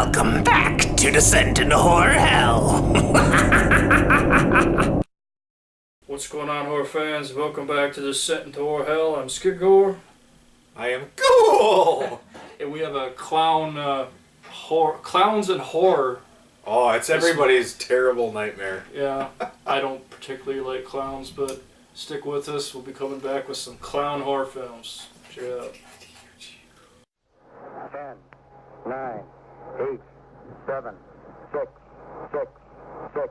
Welcome back to Descent into Horror Hell. What's going on, horror fans? Welcome back to Descent into Horror Hell. I'm Skidgore. I am cool! And we have a clowns and horror. Oh, it's everybody's terrible nightmare. Yeah, I don't particularly like clowns, but stick with us. We'll be coming back with some clown horror films. Check it out. 10, 9, 8, 7, 6, 6, 6.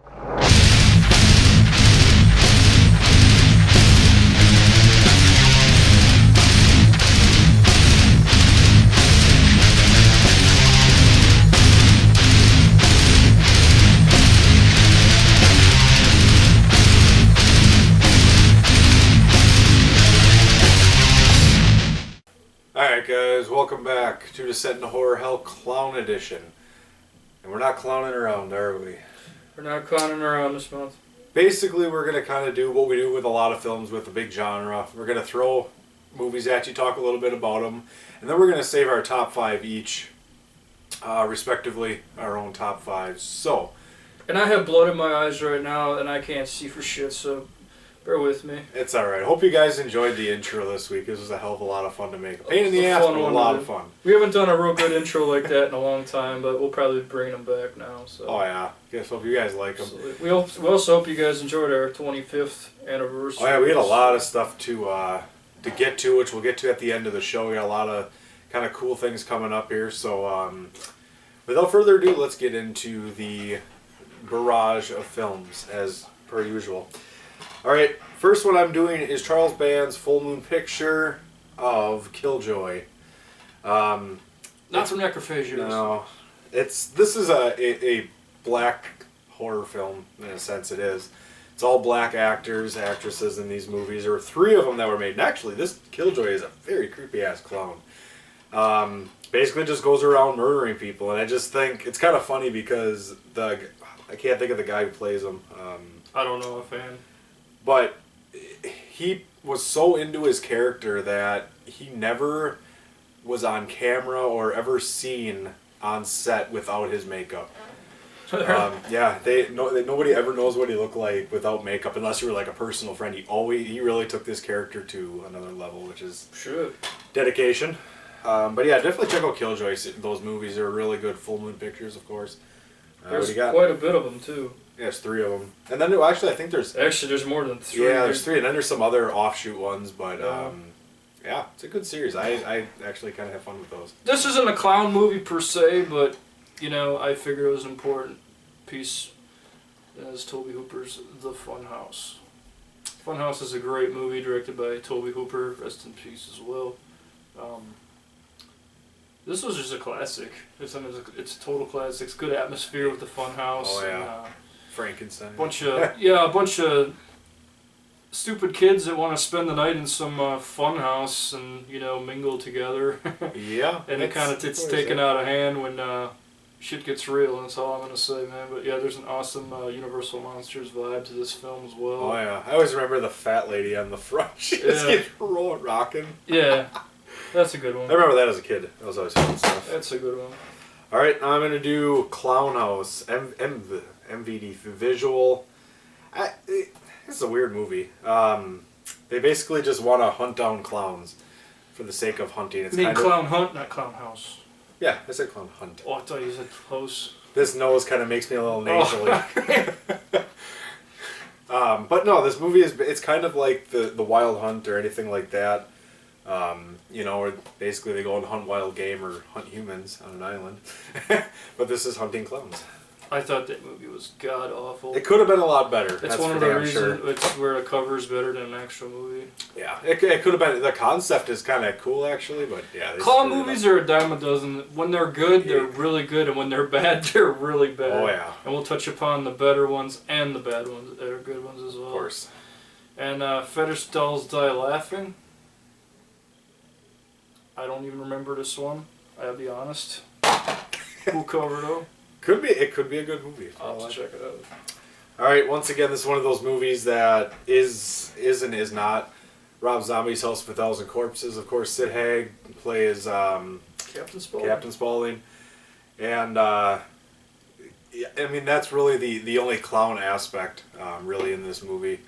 Alright guys, welcome back to Descent into Horror Hell Clown Edition. And we're not clowning around, are we? We're not clowning around this month. Basically, we're going to kind of do what we do with a lot of films with a big genre. We're going to throw movies at you, talk a little bit about them, and then we're going to save our top 5 each, respectively, our own top 5s. So, And I have blood in my eyes right now, and I can't see for shit, so bear with me. it's alright. Hope you guys enjoyed the intro this week. This was a hell of a lot of fun to make. A pain in the A ass, fun but a one, lot dude. of fun. We haven't done a real good intro like that in a long time, but we'll probably bring them back now. So. Oh yeah. Guess hope you guys like them. We also hope you guys enjoyed our 25th anniversary. Oh yeah, we had a lot of stuff to get to, which we'll get to at the end of the show. We got a lot of kind of cool things coming up here. So without further ado, let's get into the barrage of films as per usual. All right, first one I'm doing is Charles Band's full moon picture of Killjoy. Not from Necrophagia. No, this is a black horror film in a sense. It is. It's all black actors, actresses in these movies. There were 3 of them that were made. And actually, this Killjoy is a very creepy ass clown. Basically, just goes around murdering people, and I just think it's kind of funny because I can't think of the guy who plays him. I don't know, a fan. But he was so into his character that he never was on camera or ever seen on set without his makeup. Yeah, nobody ever knows what he looked like without makeup unless you were like a personal friend. He really took this character to another level, which is Sure. dedication. But yeah, definitely check out Killjoy. Those movies are really good. Full moon pictures, of course. What There's do you got? quite a bit of them, too. Yeah, there's 3 of them. And then, actually, I think there's... Actually, there's more than 3. Yeah, there's 3, and then there's some other offshoot ones, but yeah, it's a good series. I actually kind of have fun with those. This isn't a clown movie per se, but, you know, I figured it was an important piece as Tobe Hooper's The Funhouse. Funhouse is a great movie directed by Tobe Hooper, rest in peace as well. This was just a classic. It's a total classic. It's good atmosphere with the Funhouse. Oh, yeah. And, Frankenstein. a bunch of stupid kids that want to spend the night in some funhouse and mingle together. Yeah. And it's taken out of hand when shit gets real. That's all I'm gonna say, man. But yeah, there's an awesome Universal Monsters vibe to this film as well. Oh yeah, I always remember the fat lady on the front. She just keeps rocking. Yeah, that's a good one. I remember that as a kid. That was always fun stuff. That's a good one. All right, now I'm gonna do Clown House. MVD visual. It's a weird movie. They basically just want to hunt down clowns for the sake of hunting. It's Clown Hunt, not Clown House. Yeah, I said clown hunt. Oh, I thought you said close. This nose kind of makes me a little nasally. But no, this movie it's kind of like the Wild Hunt or anything like that. Where basically they go and hunt wild game or hunt humans on an island. But this is hunting clowns. I thought that movie was god awful. It could have been a lot better. It's that's one of for the damn reasons sure. it's where a cover's better than an actual movie. Yeah, it could have been. The concept is kind of cool actually, but yeah. Clown movies are a dime a dozen. When they're good, they're really good, and when they're bad, they're really bad. Oh yeah. And we'll touch upon the better ones and the bad ones. That are good ones as well. Of course. And Fetish Dolls Die Laughing. I don't even remember this one. I'll be honest. Cool cover though. It could be a good movie. I'll have to check it out. All right, once again, this is one of those movies that is and is not. Rob Zombie's House of a Thousand Corpses. Of course, Sid Haig plays Captain Spaulding. Captain Spaulding. And yeah, I mean, that's really the only clown aspect, really, in this movie.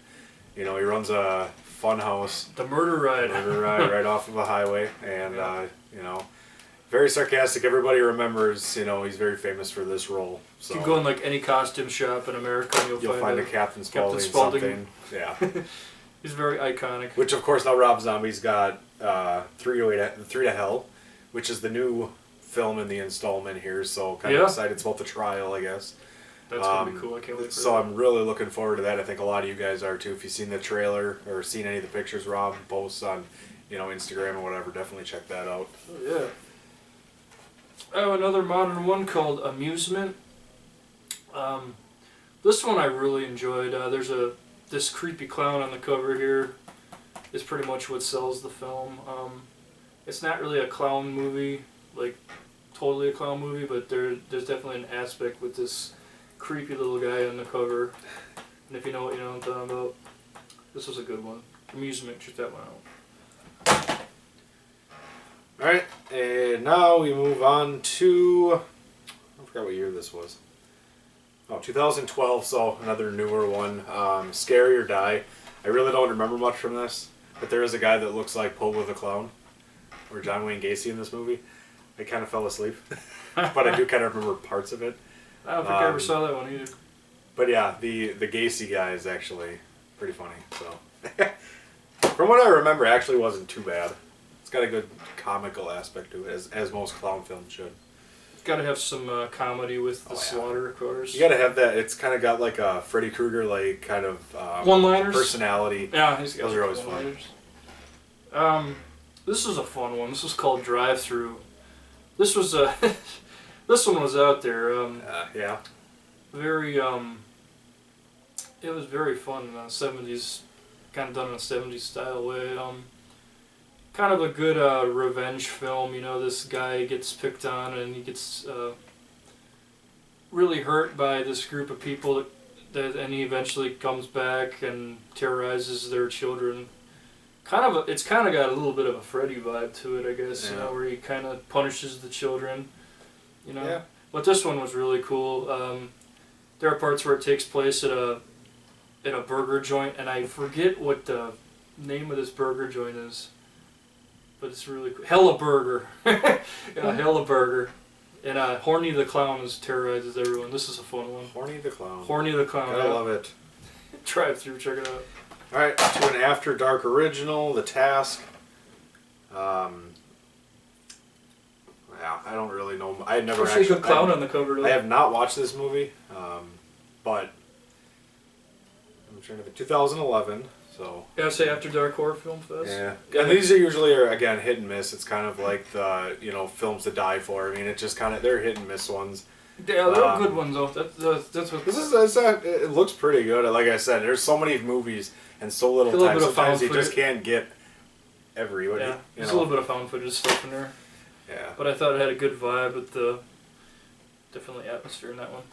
You know, he runs a funhouse. The murder ride. Right off of a highway. And, you know, very sarcastic. Everybody remembers, you know, he's very famous for this role. So You can go in like any costume shop in America and you'll find a Captain Spaulding something. Yeah. He's very iconic. Which, of course, now Rob Zombie's got 3 to Hell, which is the new film in the installment here. So kind of excited. It's about the trial, I guess. That's going to be cool. I can't wait for So that. I'm really looking forward to that. I think a lot of you guys are too. If you've seen the trailer or seen any of the pictures Rob posts on, you know, Instagram or whatever, definitely check that out. Oh, yeah. I have another modern one called Amusement. This one I really enjoyed. There's this creepy clown on the cover here. Is pretty much what sells the film. It's not really a clown movie, like totally a clown movie, but there's definitely an aspect with this creepy little guy on the cover. And if you know what I'm talking about, this was a good one. Amusement, check that one out. Alright, and now we move on to, I forgot what year this was. Oh, 2012, so another newer one. Scary or Die. I really don't remember much from this, but there is a guy that looks like Pogo the Clown, or John Wayne Gacy in this movie. I kind of fell asleep, but I do kind of remember parts of it. I don't think I ever saw that one either. But yeah, the Gacy guy is actually pretty funny. So, from what I remember, it actually wasn't too bad. It's got a good comical aspect to it, as most clown films should. Got to have some comedy with the slaughter, of course. You got to have that. It's kind of got like a Freddy Krueger like kind of one-liners, personality. Yeah, he's got those are always fun. This is a fun one. This was called Drive Through. This was a this one was out there. Yeah. Very it was very fun in the 70s, kind of done in a 70s style way. Kind of a good revenge film. You know, this guy gets picked on and he gets really hurt by this group of people and he eventually comes back and terrorizes their children. It's kind of got a little bit of a Freddy vibe to it, I guess. Yeah. You know, where he kind of punishes the children. You know. Yeah. But this one was really cool. There are parts where it takes place at a burger joint, and I forget what the name of this burger joint is. But it's really cool. Hella Burger. Hella Burger. And Horny the Clown terrorizes everyone. This is a fun one. Horny the Clown. Horny the Clown. I love it. Drive through, check it out. Alright, to an After Dark original, The Task. Yeah, I don't really know. I had never Actually, good clown on the cover. I have not watched this movie, but I'm trying to think. 2011, so. Yeah, say After Dark Horror Film Fest. Yeah, and these are usually again hit and miss. It's kind of like the films to die for. I mean, it's just kind of they're hit and miss ones. Yeah, they're good ones though. That's what. It looks pretty good. Like I said, there's so many movies and so little time. Sometimes you just can't get everybody. Yeah, there's a little bit of found footage stuff in there. Yeah. But I thought it had a good vibe with the definitely atmosphere in that one.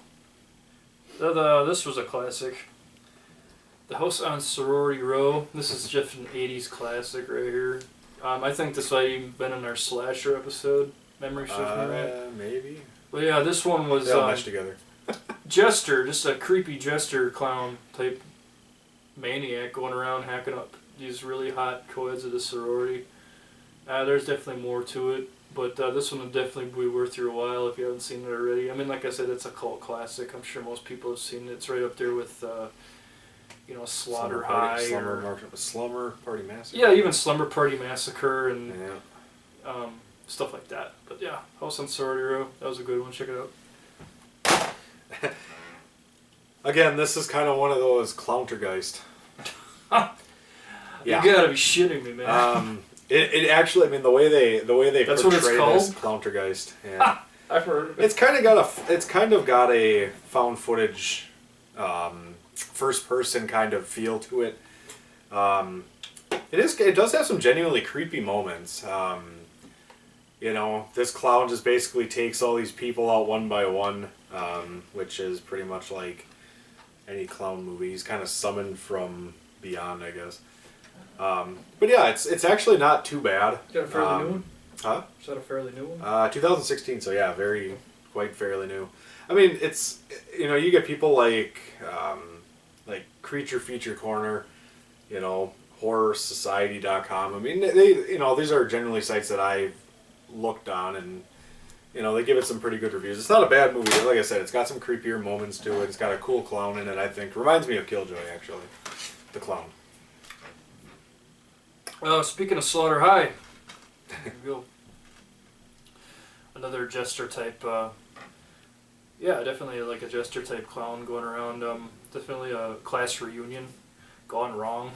This was a classic. The House on Sorority Row. This is just an 80s classic right here. I think this might even been in our slasher episode. Memory serves me right. Maybe. But yeah, this one was They all mesh together. Jester, just a creepy jester clown type maniac going around hacking up these really hot co-eds of the sorority. There's definitely more to it, but this one will definitely be worth your while if you haven't seen it already. I mean, like I said, it's a cult classic. I'm sure most people have seen it. It's right up there with, Slaughter High. Slumber Party Massacre. Yeah, even Slumber Party Massacre and Yeah. stuff like that. But yeah, House on Sorority Row, that was a good one. Check it out. Again, this is kind of one of those Clowntergeist. Yeah. You gotta be shitting me, man. It actually, I mean, the way they That's portray what it's this Clowntergeist. Yeah. I've heard of it. It's kind of got a found footage, first person kind of feel to it. It does have some genuinely creepy moments. This clown just basically takes all these people out one by one, which is pretty much like any clown movie. He's kind of summoned from beyond, I guess. But yeah, it's actually not too bad. Is that a fairly new one? Huh? Is that a fairly new one? 2016, so yeah, quite fairly new. I mean, it's, you know, you get people like Creature Feature Corner, you know, HorrorSociety.com. I mean, they, you know, these are generally sites that I've looked on, and, you know, they give it some pretty good reviews. It's not a bad movie. Like I said, it's got some creepier moments to it. It's got a cool clown in it, I think. Reminds me of Killjoy, actually. The clown. Speaking of Slaughter High, there you go. Another jester type, yeah, definitely like a jester type clown going around. Definitely a class reunion gone wrong.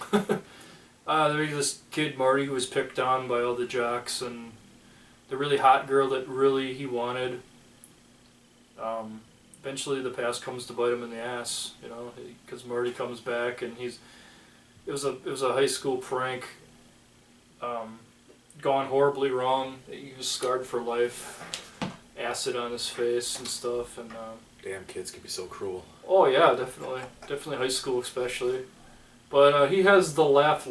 There's this kid, Marty, who was picked on by all the jocks, and the really hot girl that really he wanted. Eventually the past comes to bite him in the ass, you know, because Marty comes back, and it was a high school prank gone horribly wrong. He was scarred for life, acid on his face and stuff, and Damn, kids can be so cruel. oh yeah, definitely high school especially. But he has the laugh,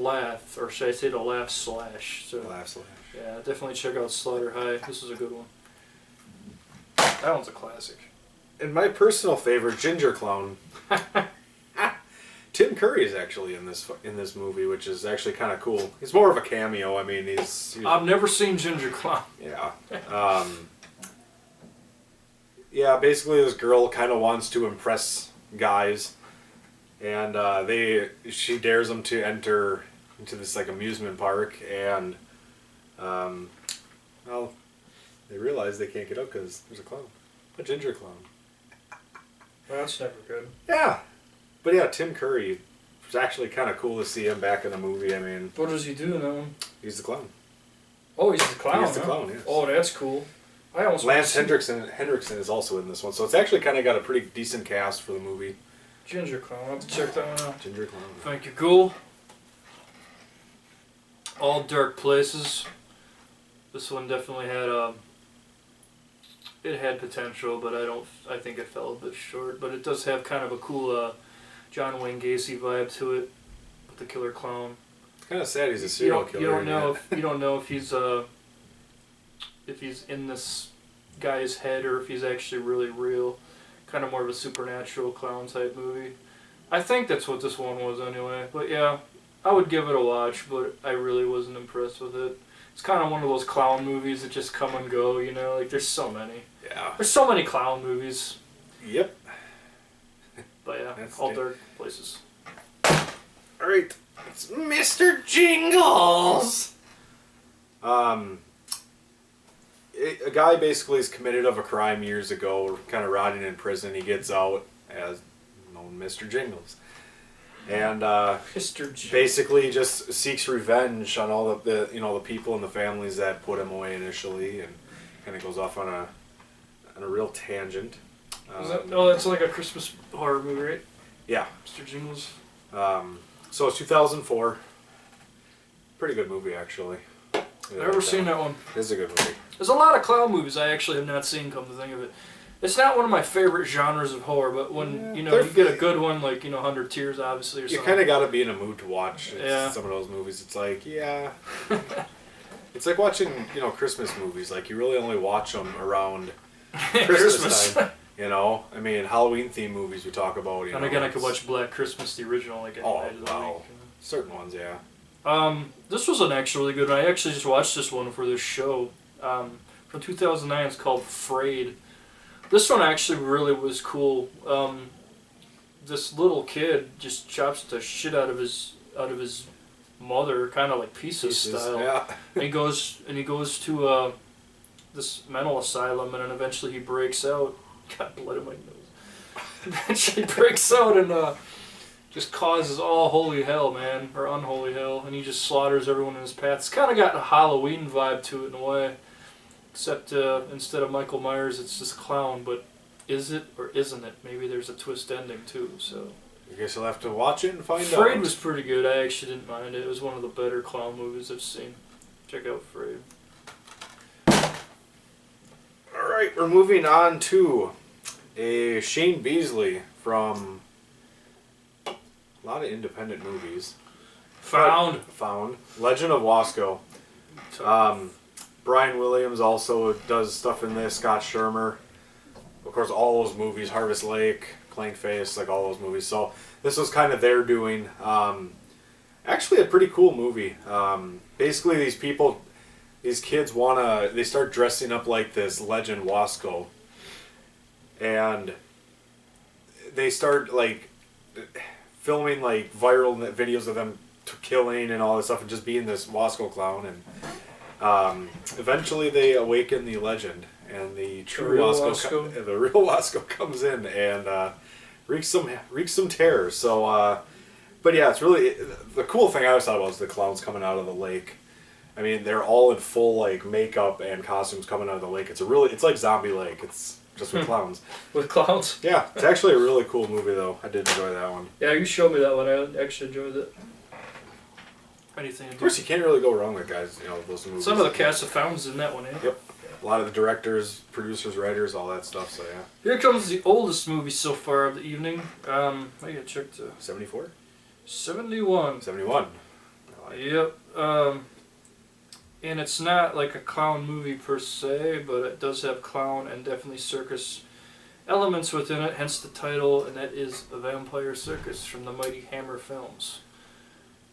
or should I say the laugh slash? So Laugh slash. yeah, definitely check out Slaughter High. This is a good one. That one's a classic. And my personal favorite, Ginger Clown. Tim Curry is actually in this movie, which is actually kind of cool. He's more of a cameo. I mean, he's I've never seen Ginger Clown. yeah. Yeah, basically this girl kind of wants to impress guys, and she dares them to enter into this like amusement park, and well, they realize they can't get out because there's a clown, a ginger clown. Well, that's never good. Yeah, but yeah, Tim Curry. It's actually kind of cool to see him back in the movie. I mean, What does he do in that one? he's the clown. Oh, he's the clown. He's the clown, yes. Oh, that's cool. I almost Lance wanna see Hendrickson is also in this one, so it's actually kind of got a pretty decent cast for the movie. Ginger Clown. I'll have to check that one out. Ginger Clown. Thank you, Ghoul. All Dark Places. This one definitely had it had potential, but I think it fell a bit short. But it does have kind of a cool John Wayne Gacy vibe to it, with the killer clown. It's kind of sad he's a serial killer. You don't know if he's in this guy's head or if he's actually really real. Kind of more of a supernatural clown type movie. I think that's what this one was anyway. But yeah, I would give it a watch, but I really wasn't impressed with it. It's kind of one of those clown movies that just come and go, you know? Like, there's so many. Yeah. There's so many clown movies. Yep. But yeah, That's all good. Dark Places. All right. It's Mr. Jingles. A guy basically is committed of a crime years ago, kind of rotting in prison. He gets out as known Mr. Jingles, and Mr. J. basically just seeks revenge on all the the people and the families that put him away initially, and kind of goes off on a real tangent. That's like a Christmas horror movie, right? Yeah. Mr. Jingles. So it's 2004. Pretty good movie, actually. Never seen that one. It's a good movie. There's a lot of clown movies I actually have not seen, come to think of it. It's not one of my favorite genres of horror, but when you get a good one, like 100 Tears, obviously, or something. You kind of got to be in a mood to watch Yeah. some of those movies. It's like, yeah. It's like watching, Christmas movies. Like, you really only watch them around Christmas time. I mean, Halloween themed movies we talk about. And again, I could watch Black Christmas, the original, like at Oh, night of the wow. week. Certain ones, yeah. This was an actually really good one. I actually just watched this one for this show. From 2009, it's called Frayed. This one actually really was cool. This little kid just chops the shit out of his mother, kind of like Pieces style. Yeah. And he goes to this mental asylum, and then eventually he breaks out. Got blood in my nose. Eventually breaks out and just causes all holy hell, man, or unholy hell, and he just slaughters everyone in his path. It's kind of got a Halloween vibe to it in a way, except instead of Michael Myers, it's this clown. But is it or isn't it? Maybe there's a twist ending too. So I guess you'll have to watch it and find out. Frayed was pretty good. I actually didn't mind it. It was one of the better clown movies I've seen. Check out Frayed. All right, we're moving on to a Shane Beasley from a lot of independent movies. Found. Legend of Wasco. Brian Williams also does stuff in this. Scott Shermer. of course, all those movies, Harvest Lake, Clank Face, like all those movies. So this was kind of their doing. Actually, a pretty cool movie. Basically, these kids they start dressing up like this legend Wasco, and they start like filming like viral videos of them killing and all this stuff, and just being this Wasco clown. And eventually, they awaken the legend, and the true Wasco, the real Wasco comes in and wreaks some terror. So. But yeah, it's really the cool thing I always thought about was the clowns coming out of the lake. I mean, they're all in full like makeup and costumes coming out of the lake. It's like Zombie Lake. It's just with clowns. With clowns? Yeah, it's actually a really cool movie though. I did enjoy that one. Yeah, you showed me that one. I actually enjoyed it. Anything? Of course, you can't really go wrong with guys. You know those movies. Some of the cast of founds in that one, eh? Yep. A lot of the directors, producers, writers, all that stuff. So yeah. Here comes the oldest movie so far of the evening. I gotta check the 74. 71. 71. Yep. And it's not like a clown movie per se, but it does have clown and definitely circus elements within it, hence the title, and that is A Vampire Circus from the Mighty Hammer Films.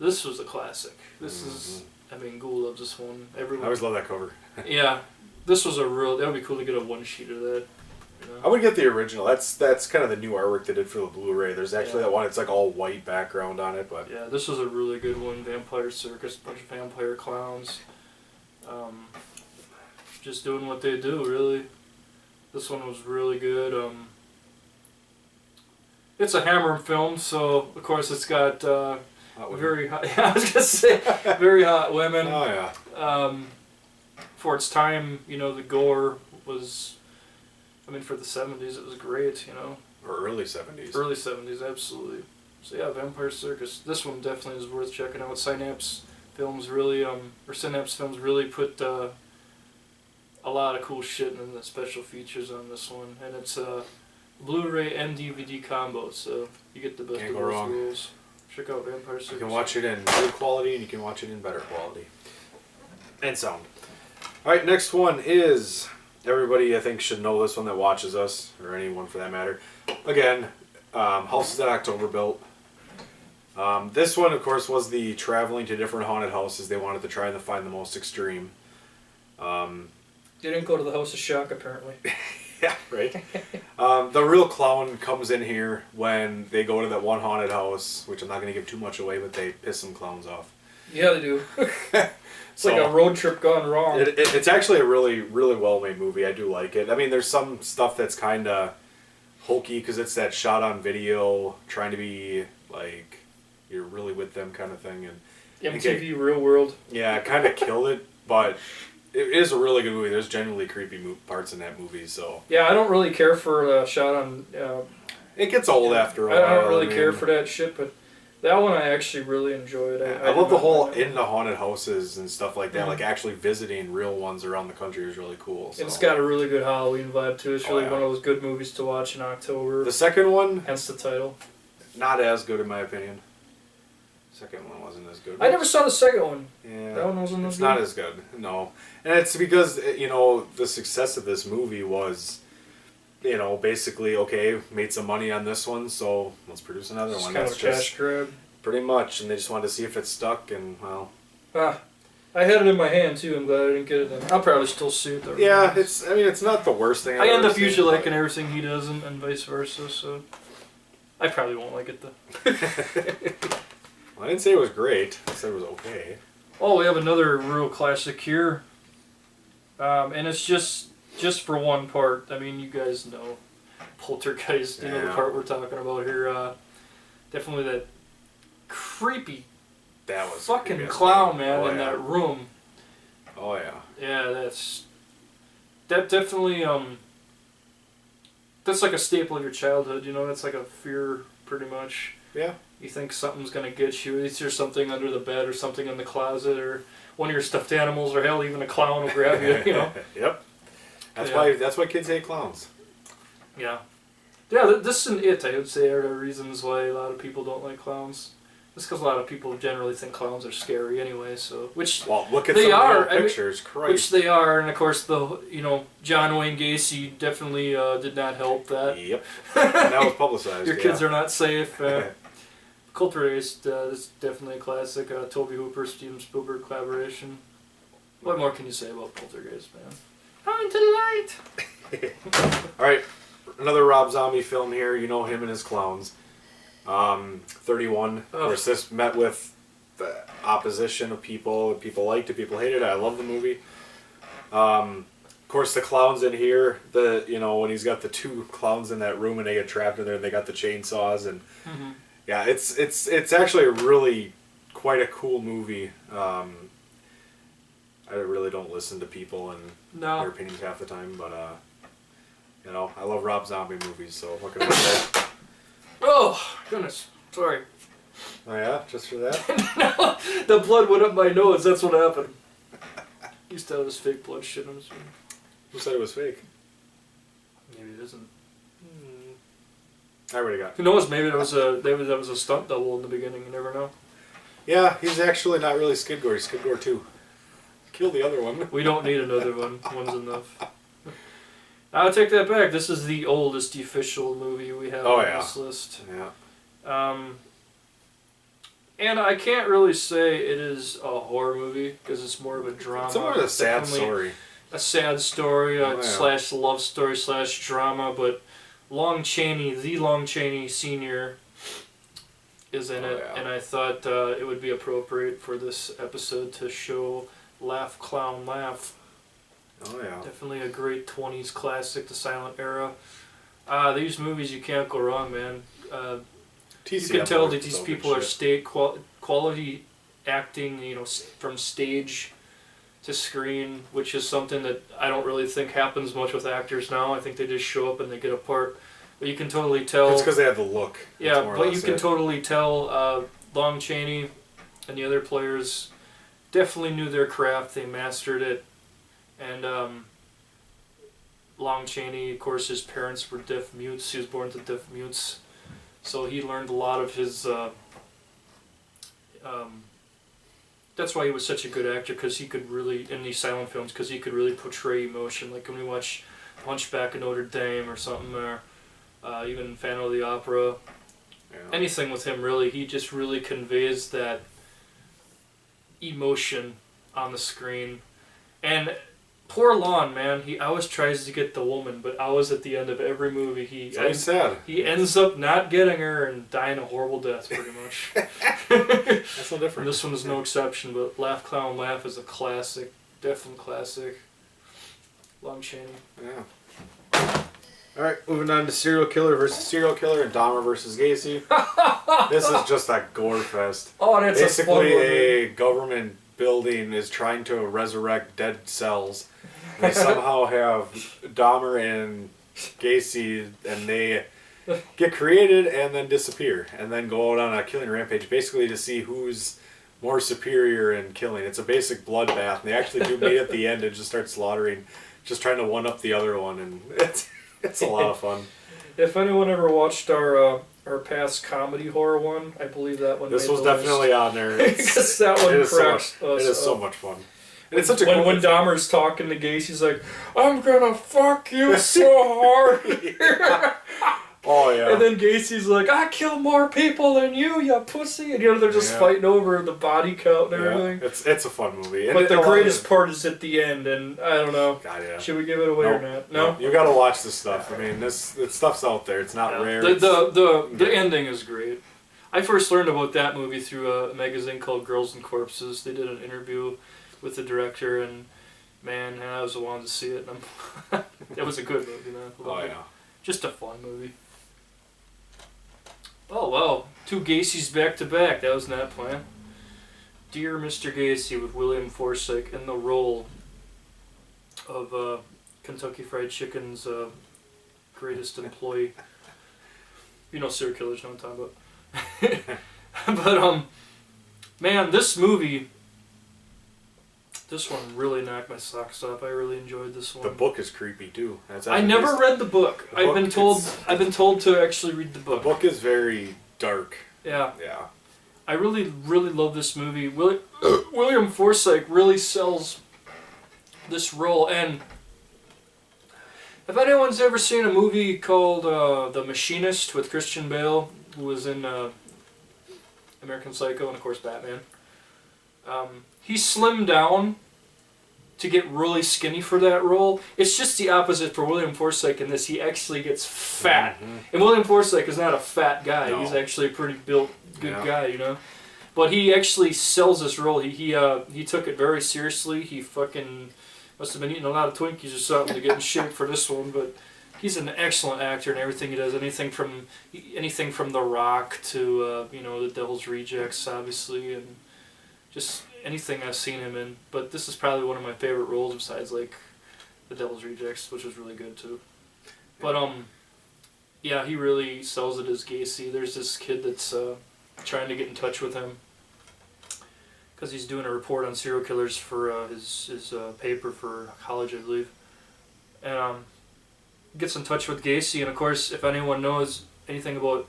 This was a classic. This is, I mean, Ghoul loves this one. Everyone. I always love that cover. Yeah. This was that would be cool to get a one sheet of that. You know? I would get the original. That's kind of the new artwork they did for the Blu-ray. There's actually that one. It's like all white background on it, but yeah, this was a really good one. Vampire Circus, bunch of vampire clowns, just doing what they do. Really, this one was really good. It's a Hammer film, so of course it's got very hot. Yeah, I was gonna say very hot women. Oh yeah. For its time, you know, the gore was. I mean, for the 70s, it was great, you know. Or early 70s. Early 70s, absolutely. So yeah, Vampire Circus. This one definitely is worth checking out. Synapse Films really, Synapse Films really put a lot of cool shit in the special features on this one, and it's a Blu-ray and DVD combo, so you get the best of both worlds. Check out Vampire Circus. You can watch it in good quality, and you can watch it in better quality. And sound. All right, next one is. Everybody, I think, should know this one that watches us, or anyone for that matter. Again, Houses That October Built. This one, of course, was the traveling to different haunted houses. They wanted to try and find the most extreme. They didn't go to the House of Shock, apparently. Yeah, right. The real clown comes in here when they go to that one haunted house, which I'm not going to give too much away, but they piss some clowns off. Yeah, they do. It's like a road trip gone wrong. It's actually a really, really well-made movie. I do like it. I mean, there's some stuff that's kind of hokey because it's that shot on video, trying to be like you're really with them kind of thing. And MTV Real World. Yeah, kind of killed it, but it is a really good movie. There's genuinely creepy parts in that movie. So yeah, I don't really care for the shot on. It gets old after a while. I don't really care for that shit, but. That one I actually really enjoyed. I love the whole in the haunted houses and stuff like that. Like actually visiting real ones around the country is really cool. So. It's got a really good Halloween vibe too. It's really one of those good movies to watch in October. The second one, hence the title, not as good in my opinion. Second one wasn't as good. I never saw the second one. Yeah, that one wasn't as good. It's not as good. No, and it's because the success of this movie was. Basically, okay, made some money on this one, so let's produce another one. Kind of a cash grab. Pretty much, and they just wanted to see if it stuck, and well. I had it in my hand too. I'm glad I didn't get it. Then I'll probably still see it though. Yeah, it's not the worst thing. I end up usually liking everything he does, and vice versa. So I probably won't like it though. Well, I didn't say it was great. I said it was okay. Oh, we have another real classic here, and it's just for one part. I mean, you guys know Poltergeist. You know the part we're talking about here. Definitely that creepy. That was fucking clown, man, in that room. Oh yeah. Yeah, that definitely that's like a staple of your childhood. You know, that's like a fear, pretty much. Yeah. You think something's gonna get you. Is there something under the bed or something in the closet or one of your stuffed animals or hell, even a clown will grab you. You know. Yep. That's why kids hate clowns. Yeah. Yeah, this and it, I would say, are the reasons why a lot of people don't like clowns. That's because a lot of people generally think clowns are scary anyway. So Well, look at they some are of the old pictures. Christ. which they are, and of course John Wayne Gacy definitely did not help that. Yep. And that was publicized. Your kids are not safe. Poltergeist is definitely a classic. Tobe Hooper, Steven Spielberg collaboration. What more can you say about Poltergeist, man? I'm delight. All right, another Rob Zombie film here. You know him and his clowns. 31. Of course, this met with the opposition of people. People liked it, people hated it. I love the movie. Of course, the clowns in here. When he's got the two clowns in that room and they get trapped in there, and they got the chainsaws and yeah, it's actually a really quite a cool movie. I really don't listen to people and their opinions half the time, but I love Rob Zombie movies. So what can I say? Oh, goodness. Sorry. Oh, yeah? Just for that? No, the blood went up my nose. That's what happened. Used to have this fake blood shit. Who said it was fake? Maybe it isn't. I already got it. Who knows? Maybe that was a stunt double in the beginning. You never know. Yeah, he's actually not really Skid Gore. He's Skid Gore 2. Kill the other one. We don't need another one. One's enough. I'll take that back. This is the oldest official movie we have on this list. Yeah. And I can't really say it is a horror movie because it's more of a drama. It's more of a sad story. A sad story slash love story slash drama, but Lon Chaney, the Lon Chaney Sr. is in it, and I thought it would be appropriate for this episode to show Laugh Clown Laugh. Oh yeah. Definitely a great 20s classic, the silent era. These movies, you can't go wrong, man. You can tell that these people are quality acting, from stage to screen, which is something that I don't really think happens much with actors now. I think they just show up and they get a part. But you can totally tell. It's because they have the look. Yeah, but you can totally tell Lon Chaney and the other players definitely knew their craft. They mastered it. And Lon Chaney, of course, his parents were deaf mutes. He was born to deaf mutes. So he learned a lot of his... that's why he was such a good actor, because he could really, in these silent films, because he could really portray emotion. Like when we watch Hunchback of Notre Dame or something, or even Phantom of the Opera. Yeah. Anything with him, really, he just really conveys that emotion on the screen. And poor Lon, man, he always tries to get the woman, but always at the end of every movie, he ends up not getting her and dying a horrible death, pretty much. That's no different. And this one is no exception, but Laugh Clown Laugh is a classic, definite classic. Lon Chaney. Yeah. All right, moving on to Serial Killer versus Serial Killer and Dahmer versus Gacy. This is just a gore fest. Oh, that's basically a government building is trying to resurrect dead cells. They somehow have Dahmer and Gacy, and they get created and then disappear, and then go out on a killing rampage, basically to see who's more superior in killing. It's a basic bloodbath, and they actually do meet at the end and just start slaughtering, just trying to one-up the other one, and it's a lot of fun. If anyone ever watched our past comedy horror one, I believe that one. This was definitely on there. Because that one cracks us. It is so much fun. And it's such a cool when Dahmer's talking to Gacy, he's like, "I'm gonna fuck you so hard." Oh yeah. And then Gacy's like, "I kill more people than you pussy," and they're just fighting over the body count and everything. It's a fun movie. But the greatest part is at the end, and I don't know. God, yeah. Should we give it away or not? No. You gotta watch this stuff. I mean, this stuff's out there. It's not rare. The ending is great. I first learned about that movie through a magazine called Girls and Corpses. They did an interview with the director, and man, I was the one to see it. And it was a good movie, man. Oh yeah. Just a fun movie. Oh wow, 2 Gacys back to back. That was not planned. Dear Mr. Gacy with William Forsythe in the role of Kentucky Fried Chicken's greatest employee. You know, serial killers know what I'm talking about. But man, this movie, this one really knocked my socks off. I really enjoyed this one. The book is creepy too. I never read the book. I've been told to actually read the book. The book is very dark. Yeah. Yeah. I really love this movie. William Forsythe really sells this role, and if anyone's ever seen a movie called The Machinist with Christian Bale, who was in American Psycho and of course Batman, he slimmed down to get really skinny for that role. It's just the opposite for William Forsythe in this. He actually gets fat. And William Forsythe is not a fat guy. No. He's actually a pretty built, good guy, you know. But he actually sells this role. He took it very seriously. He fucking must have been eating a lot of Twinkies or something to get in shape for this one. But he's an excellent actor in everything he does. Anything from The Rock to The Devil's Rejects, obviously, and just anything I've seen him in. But this is probably one of my favorite roles besides like The Devil's Rejects, which was really good too. But yeah, he really sells it as Gacy. There's this kid that's trying to get in touch with him because he's doing a report on serial killers for his paper for college, I believe. And gets in touch with Gacy, and of course, if anyone knows anything about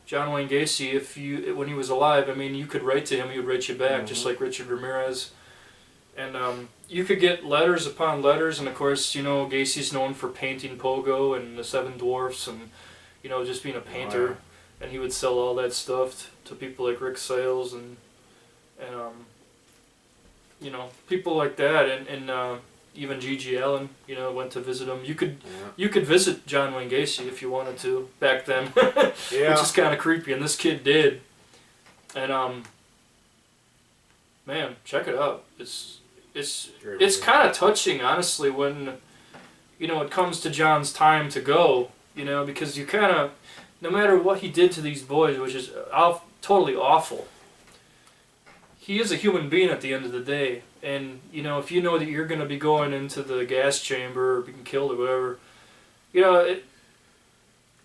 John Wayne Gacy, when he was alive, I mean, you could write to him, he would write you back, just like Richard Ramirez. And you could get letters upon letters, and of course, Gacy's known for painting Pogo and the Seven Dwarfs, and just being a painter. Oh, yeah. And he would sell all that stuff to people like Rick Sayles and people like that, and even G.G. Allen, went to visit him. You could visit John Wayne Gacy if you wanted to back then, which is kind of creepy. And this kid did, and man, check it out. It's kind of touching, honestly, when it comes to John's time to go. Because you kind of, no matter what he did to these boys, which is totally awful, he is a human being at the end of the day. And, if you know that you're going to be going into the gas chamber or being killed or whatever,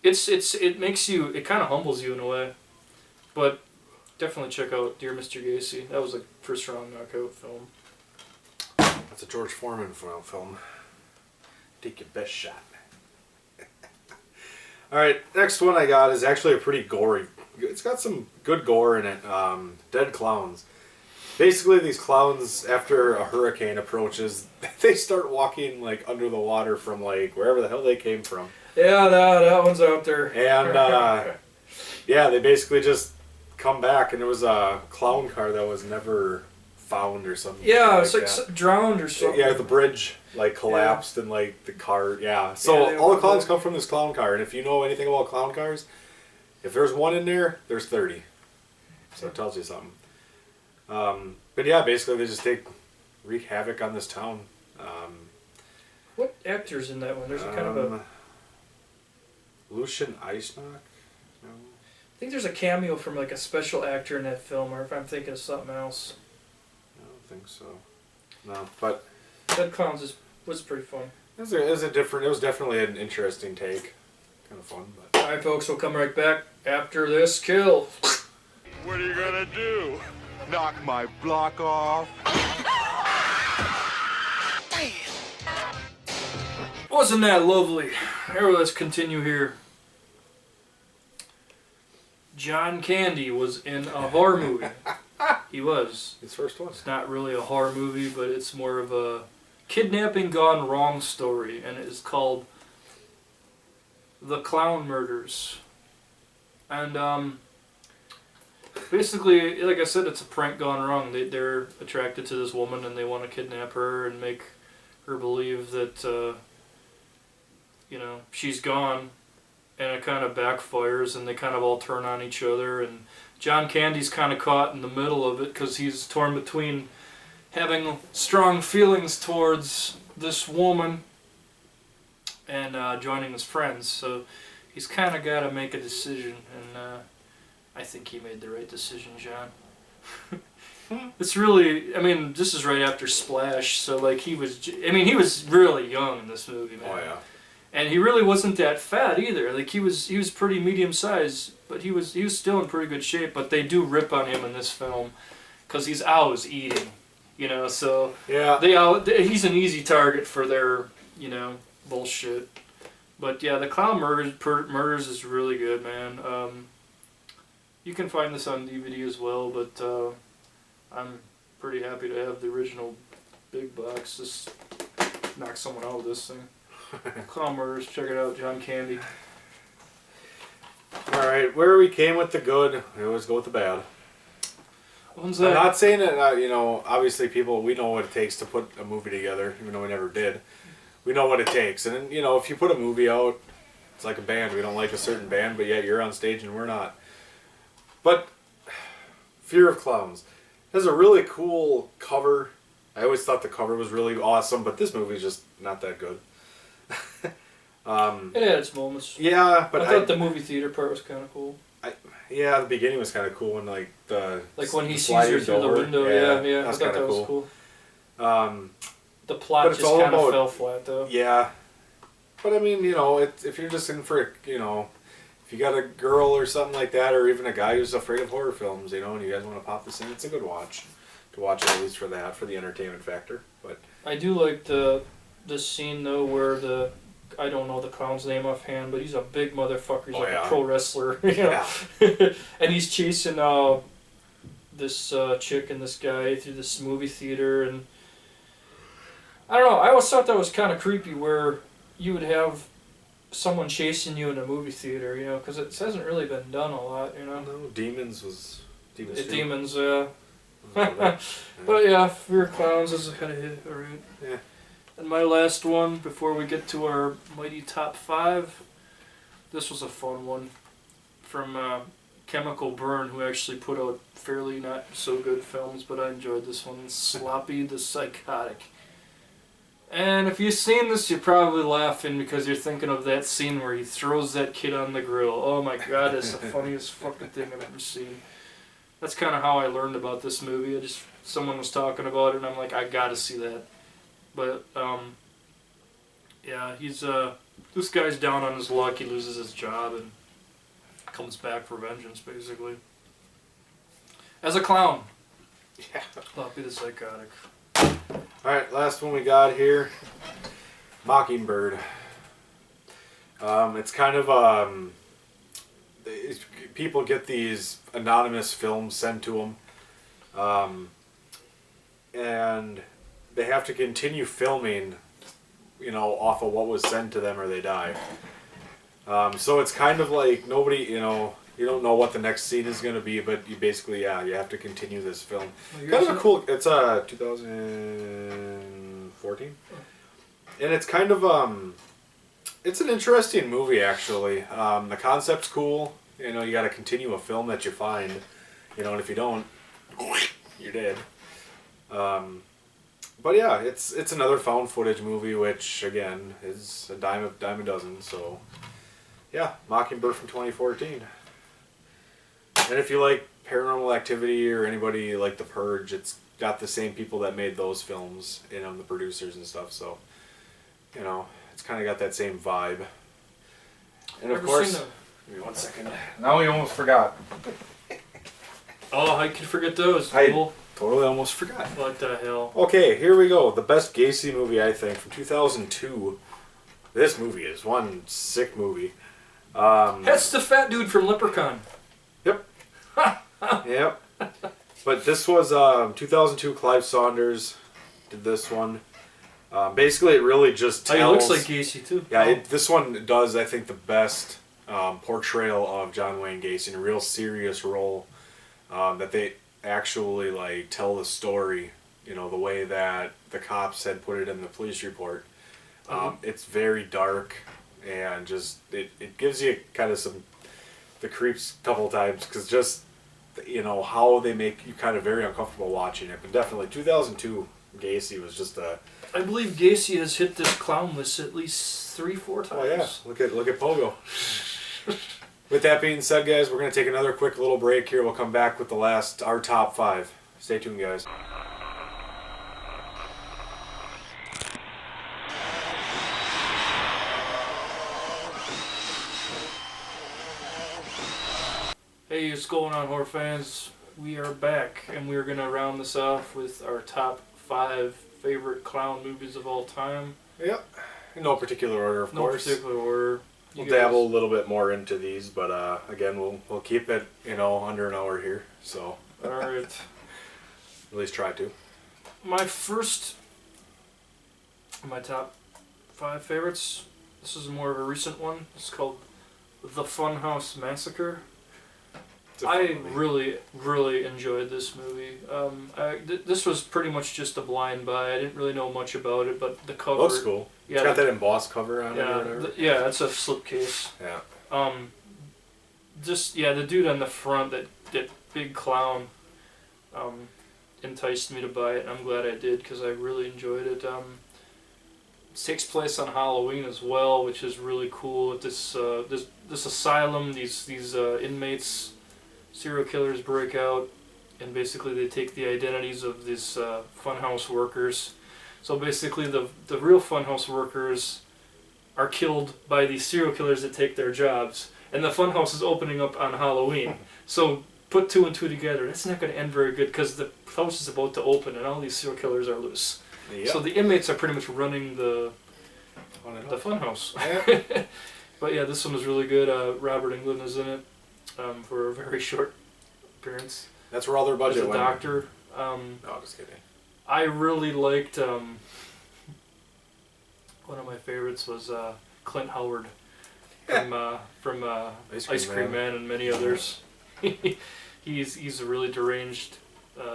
it makes you, it kind of humbles you in a way. But definitely check out Dear Mr. Gacy. That was a first round knockout film. That's a George Foreman film. Take your best shot. Alright, next one I got is actually a pretty gory. It's got some good gore in it. Dead clowns. Basically, these clowns, after a hurricane approaches, they start walking like under the water from like wherever the hell they came from. Yeah, that one's out there. And yeah, they basically just come back, and it was a clown car that was never found or something. Yeah, it's like drowned or something. Yeah, the bridge like collapsed and like the car. Yeah, so all the clowns come from this clown car, and if you know anything about clown cars, if there's one in there, there's 30. So it tells you something. But yeah, basically they just wreak havoc on this town. What actor's in that one? There's a kind of a... Lucian Eisnock? No. I think there's a cameo from like a special actor in that film, or if I'm thinking of something else. I don't think so. No, but... Dead Clowns was pretty fun. It was definitely an interesting take. Kind of fun, but... Alright folks, we'll come right back after this kill. What are you gonna do? Knock my block off? Damn. Wasn't that lovely? Here, let's continue here. John Candy was in a horror movie. He was. His first one. It's not really a horror movie, but it's more of a kidnapping gone wrong story, and it is called The Clown Murders. And basically, like I said, it's a prank gone wrong. They're attracted to this woman, and they want to kidnap her and make her believe that she's gone, and it kind of backfires, and they kind of all turn on each other, and John Candy's kind of caught in the middle of it because he's torn between having strong feelings towards this woman and joining his friends. So he's kind of got to make a decision, and I think he made the right decision, John. It's really, this is right after Splash, so like he was really young in this movie, man. Oh yeah. And he really wasn't that fat either. Like he was pretty medium sized, but he was still in pretty good shape. But they do rip on him in this film because he's always eating, So yeah, he's an easy target for their bullshit. But yeah, the Clown Murders is really good, man. You can find this on DVD as well, but I'm pretty happy to have the original big box. Just knock someone out with this thing. Clown Murders, check it out, John Candy. Alright, where we came with the good, we always go with the bad. When's I'm that? not saying that, you know, obviously people, we know what it takes to put a movie together, even though we never did. We know what it takes. And, you know, if you put a movie out, it's like a band. We don't like a certain band, but yet you're on stage and we're not. But Fear of Clowns has a really cool cover. I always thought the cover was really awesome, but this movie is just not that good. It had its moments. Yeah, but I thought the movie theater part was kind of cool. Yeah, the beginning was kind of cool when like when he the sees her sliding through the door. window. Yeah. I that's thought kinda that was cool. The but plot it's just all kind of about- fell flat though. Yeah, but I mean, you know, if you're just in for, you know, if you got a girl or something like that, or even a guy who's afraid of horror films, you know, and you guys want to pop this in, it's a good watch. To watch it at least for that, for the entertainment factor. But I do like the scene though where I don't know the clown's name offhand, but he's a big motherfucker. He's like a pro wrestler, you know? yeah, And he's chasing this chick and this guy through this movie theater, and I don't know. I always thought that was kind of creepy, where you would have someone chasing you in a movie theater, you know, because it hasn't really been done a lot, you know. no, Demons was Demons. The Demons, but yeah, Fear of Clowns is a kind of hit, alright. Yeah. And my last one, before we get to our mighty top 5, this was a fun one from Chemical Burn, who actually put out fairly not so good films, but I enjoyed this one. Sloppy the Psychotic. And if you've seen this, you're probably laughing because you're thinking of that scene where he throws that kid on the grill. Oh my god, it's the funniest fucking thing I've ever seen. That's kind of how I learned about this movie. Someone was talking about it, and I'm like, I gotta see that. But yeah, he's this guy's down on his luck. He loses his job and comes back for vengeance, basically. As a clown. Yeah. Sloppy the Psychotic. Alright, last one we got here. Mockingbird. It's kind of people get these anonymous films sent to them, and they have to continue filming, you know, off of what was sent to them, or they die. So it's kind of like nobody, you know, you don't know what the next scene is going to be, but you basically, you have to continue this film. Kind of a cool. It's 2014, and it's kind of it's an interesting movie actually. The concept's cool. You know, you got to continue a film that you find, you know, and if you don't, you're dead. But yeah, it's another found footage movie, which again is a dime a dozen. So yeah, Mockingbird from 2014. And if you like Paranormal Activity or anybody like The Purge, it's got the same people that made those films, you know, the producers and stuff. So, you know, it's kind of got that same vibe. And of course, give me 1 second. Now we almost forgot. Oh, I could forget those. I People. totally almost forgot. What the hell? Okay, here we go. The best Gacy movie, I think, from 2002. This movie is one sick movie. That's the fat dude from Leprechaun. Yep. Yep. But this was 2002. Clive Saunders did this one. Basically, it really just tells. Oh, he looks like Gacy too. Yeah, this one does, I think, the best portrayal of John Wayne Gacy in a real serious role. That they actually like tell the story, you know, the way that the cops had put it in the police report. It's very dark and just it gives you kind of the creeps a couple times because just, you know, how they make you kind of very uncomfortable watching it. But definitely 2002 Gacy was just a. I believe Gacy has hit this clown list at least 3-4 times. Oh yeah, look at Pogo. With that being said, guys, we're gonna take another quick little break here. We'll come back with our top 5. Stay tuned, guys. Hey, what's going on, horror fans? We are back, and we're gonna round this off with our top 5 favorite clown movies of all time. Yep. In no particular order, of No course. particular order. we'll dabble a little bit more into these, but again, we'll keep it under an hour here. So All right. at least try to. My top 5 favorites. This is more of a recent one. It's called The Funhouse Massacre. I really enjoyed this movie. This was pretty much just a blind buy. I didn't really know much about it, but the cover Looks cool. Yeah, it's got that embossed cover on it or whatever. Yeah, it's a slipcase. Yeah. The dude on the front, that big clown, enticed me to buy it, and I'm glad I did because I really enjoyed it. It takes place on Halloween as well, which is really cool. At this asylum, these inmates, serial killers break out, and basically they take the identities of these funhouse workers. So basically the real funhouse workers are killed by these serial killers that take their jobs, and the funhouse is opening up on Halloween. So put 2 and 2 together. That's not going to end very good because the house is about to open and all these serial killers are loose. Yep. So the inmates are pretty much running the funhouse. Yeah. But yeah, this one was really good. Robert Englund is in it for a very short appearance. That's where all their budget As a went. doctor. No, just kidding. I really liked one of my favorites was Clint Howard from Ice Cream Man and many others. He's a really deranged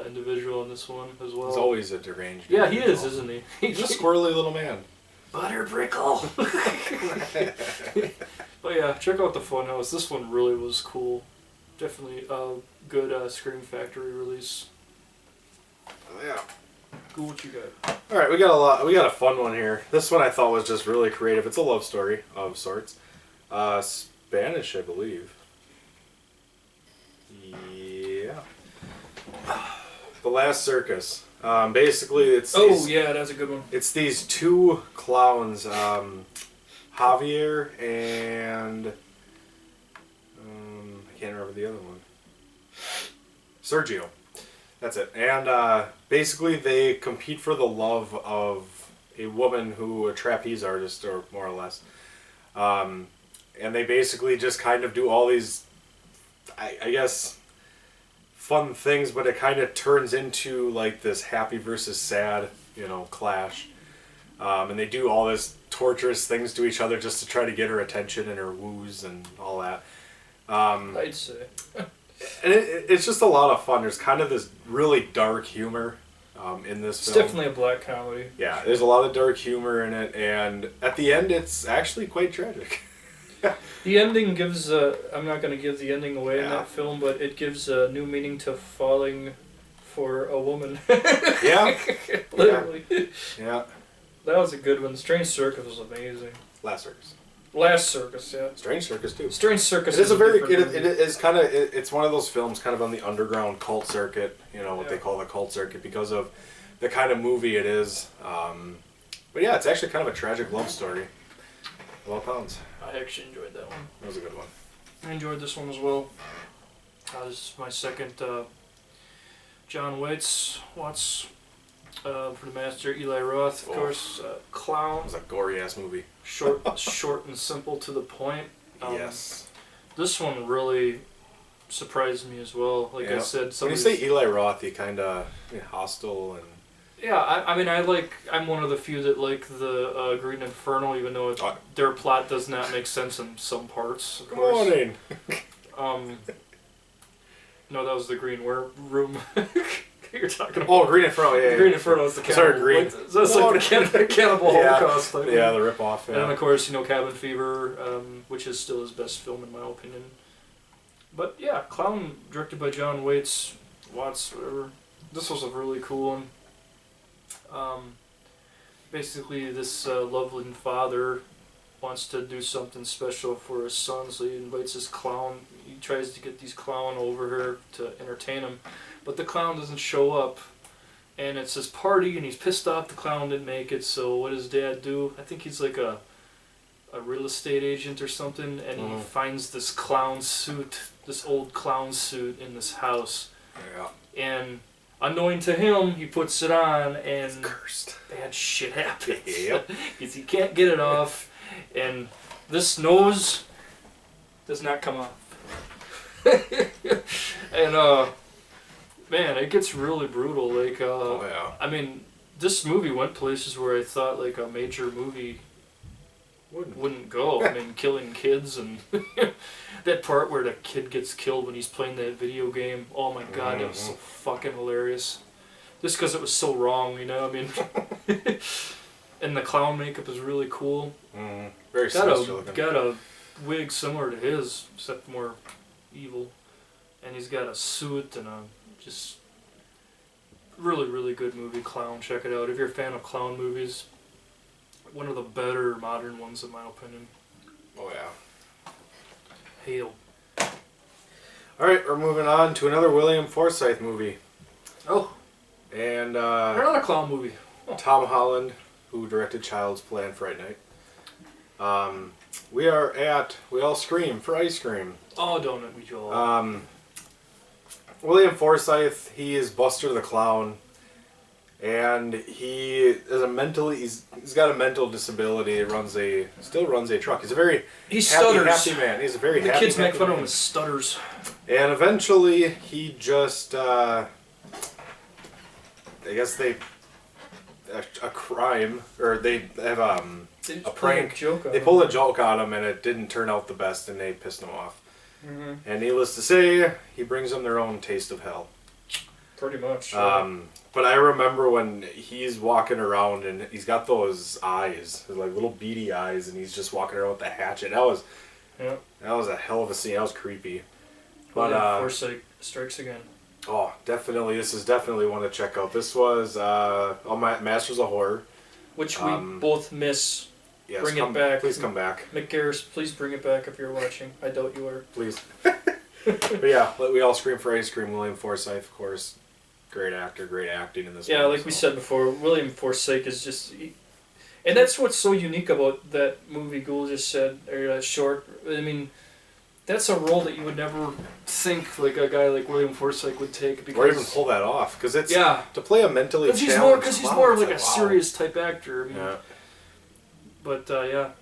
individual in this one as well. He's always a deranged. Yeah, he is, isn't he? He's a squirrely little man. Butterbrickle. But yeah, check out the Funhouse. This one really was cool. Definitely a good Scream Factory release. Yeah. Cool, what you got? All right, we got a fun one here. This one I thought was just really creative. It's a love story of sorts. Spanish, I believe. Yeah. The Last Circus. Basically, it's yeah, that's a good one. It's these 2 clowns, Javier and I can't remember the other one. Sergio. That's it. And basically, they compete for the love of a woman a trapeze artist, or more or less. And they basically just kind of do all these, I guess, fun things, but it kind of turns into like this happy versus sad, clash. And they do all this torturous things to each other just to try to get her attention and her woos and all that. I'd say. And it's just a lot of fun. There's kind of this really dark humor in this film. It's definitely a black comedy. Yeah, there's a lot of dark humor in it, and at the end, it's actually quite tragic. The ending gives, I'm not going to give the ending away in that film, but it gives a new meaning to falling for a woman. Yeah. Literally. Yeah. That was a good one. Strange Circus was amazing. Last Circus. Last Circus, yeah. Strange Circus too. Strange Circus. It is it is kind of it's one of those films kind of on the underground cult circuit, what they call the cult circuit, because of the kind of movie it is. But yeah, it's actually kind of a tragic love story. Well, pounds. I actually enjoyed that one. That was a good one. I enjoyed this one as well. This is my second John Watts for the master. Eli Roth, of course. Clown. It was a gory ass movie. Short and simple to the point. Yes. This one really surprised me as well. Like I said, when you say Eli Roth, you kind of hostile and. Yeah, I'm one of the few that like the Green Inferno, even though their plot does not make sense in some parts. Of course. Morning. No, that was the Green Room. You're talking about. Oh, Green Inferno, yeah. Green Inferno is the cannibal. Sorry, Green. That's like the cannibal Holocaust thing. Yeah, the ripoff. Yeah. And then, of course, Cabin Fever, which is still his best film in my opinion. But yeah, Clown, directed by John Watts, whatever. This was a really cool one. Basically, this loving father wants to do something special for his son, so he invites this clown. He tries to get these clown over here to entertain him, but the clown doesn't show up. And it's his party, and he's pissed off the clown didn't make it, so what does Dad do? I think he's like a real estate agent or something, and he finds this clown suit, this old clown suit in this house. Yeah. And unknowing to him, he puts it on, and it's cursed. Bad shit happens. Yep. Because he can't get it off, and This nose does not come off. And man, it gets really brutal. Like I mean, this movie went places where I thought like a major movie wouldn't go. I mean, killing kids and that part where the kid gets killed when he's playing that video game. Oh my god, that was so fucking hilarious. Just because it was so wrong, you know. I mean, and the clown makeup is really cool. Very sinister looking. Got a wig similar to his, except more evil, and he's got a suit and a just really, really good movie. Clown, check it out if you're a fan of clown movies. One of the better modern ones, in my opinion. Oh yeah. Hail. All right, we're moving on to another William Forsythe movie. Oh. And another clown movie. Oh. Tom Holland, who directed Child's Play and Fright Night. We all scream for ice cream. Oh, donut we all. William Forsythe, he is Buster the Clown, and he is he's got a mental disability. Still runs a truck. He's a very happy man. He's a very happy. The kids make fun man. of him as stutters. And eventually, he just I guess a crime, or they have a prank. They pulled a joke on him, and it didn't turn out the best, and they pissed him off. Mm-hmm. And needless to say, he brings them their own taste of hell. Pretty much. But I remember when he's walking around, and he's got those eyes, like little beady eyes, and he's just walking around with the hatchet. That was a hell of a scene. That was creepy. But Forsythe Strikes Again. Oh, definitely. This is definitely one to check out. This was Masters of Horror. Which we both miss. Yes, bring it back. Please come back. Mick Garris, please bring it back if you're watching. I doubt you are. Please. But yeah, we all scream for ice cream. William Forsythe, of course. Great actor, great acting in this movie. Yeah, like we said before, William Forsythe is just... And that's what's so unique about that movie Ghoul just said, or short. I mean... That's a role that you would never think like a guy like William Forsythe would take, because or even pull that off, because it's to play a mentally challenged because he's more of like a serious type actor. I mean, but